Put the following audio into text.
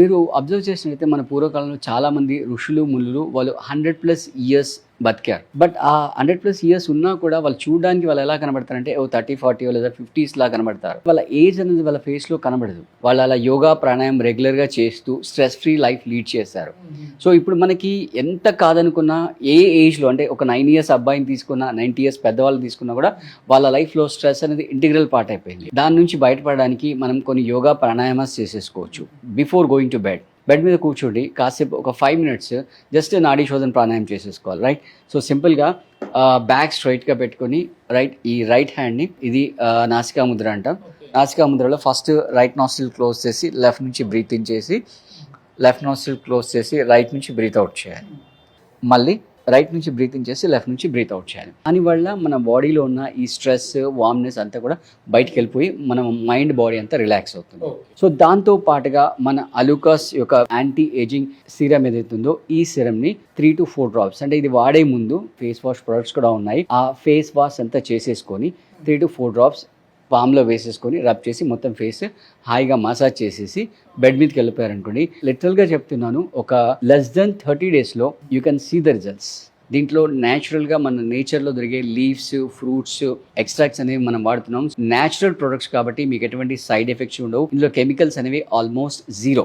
మీరు అబ్జర్వ్ చేసినట్లయితే మన పూర్వకాలంలో చాలా మంది ఋషులు, మునులు వాళ్ళు 100+ ఇయర్స్ బతికారు. బట్ ఆ 100+ ఇయర్స్ ఉన్నా కూడా వాళ్ళు చూడడానికి వాళ్ళు ఎలా కనబడతారంటే 30-40 లేదా 50s లా కనబడతారు. వాళ్ళ ఏజ్ అనేది వాళ్ళ ఫేస్లో కనబడదు. వాళ్ళు అలా యోగా ప్రాణాయామం రెగ్యులర్గా చేస్తూ స్ట్రెస్ ఫ్రీ లైఫ్ లీడ్ చేస్తారు. సో ఇప్పుడు మనకి ఎంత కాదనుకున్నా ఏ ఏజ్లో అంటే ఒక 9 ఇయర్స్ అబ్బాయిని తీసుకున్నా 90 ఇయర్స్ పెద్దవాళ్ళు తీసుకున్నా కూడా వాళ్ళ లైఫ్లో స్ట్రెస్ అనేది ఇంటిగ్రల్ పార్ట్ అయిపోయింది. దాని నుంచి బయటపడడానికి మనం కొన్ని యోగా ప్రాణాయామాస్ చేసేసుకోవచ్చు బిఫోర్ గోయింగ్ టు బెడ్ మీద కూర్చోండి, కాసేపు ఒక 5 మినిట్స్ జస్ట్ నాడీ శోధన ప్రాణాయామం చేసేసుకోవాలి. రైట్. సో సింపుల్గా బ్యాక్ స్ట్రైట్గా పెట్టుకొని ఈ రైట్ హ్యాండ్ని ఇది నాసికా ముద్ర అంటాం. నాసికా ముద్రలో ఫస్ట్ రైట్ నాస్ట్రిల్ క్లోజ్ చేసి లెఫ్ట్ నుంచి బ్రీత్ ఇన్ చేసి, లెఫ్ట్ నాస్ట్రిల్ క్లోజ్ చేసి రైట్ నుంచి బ్రీత్ అవుట్ చేయాలి. మళ్ళీ రైట్ నుంచి బ్రీత్ ఇన్ చేసి లెఫ్ట్ నుంచి బ్రీత్ అవుట్ చేయాలి. దానివల్ల మన బాడీలో ఉన్న ఈ స్ట్రెస్, వార్మ్నెస్ అంతా కూడా బయటికి వెళ్ళిపోయి మన మైండ్ బాడీ అంతా రిలాక్స్ అవుతుంది. సో దాంతో పాటుగా మన అలుకాస్ యొక్క యాంటీ ఏజింగ్ సీరం ఏదైతుందో ఈ సిరంని 3 to 4 drops అంటే ఇది వాడే ముందు ఫేస్ వాష్ ప్రొడక్ట్స్ కూడా ఉన్నాయి. ఆ ఫేస్ వాష్ అంతా చేసేసుకొని 3 to 4 drops పామ్లో వేసేసుకొని రబ్ చేసి మొత్తం ఫేస్ హాయిగా మసాజ్ చేసేసి బెడ్ మీదకి వెళ్ళిపోయారనుకోండి. లిటరల్గా చెప్తున్నాను, ఒక less than 30 daysలో you can see the results. దీంట్లో న్యాచురల్గా మన నేచర్లో దొరికే లీవ్స్, ఫ్రూట్స్, ఎక్స్ట్రాక్ట్స్ అనేవి మనం వాడుతున్నాం. న్యాచురల్ ప్రొడక్ట్స్ కాబట్టి మీకు ఎటువంటి సైడ్ ఎఫెక్ట్స్ ఉండవు. ఇందులో కెమికల్స్ అనేవి ఆల్మోస్ట్ 0.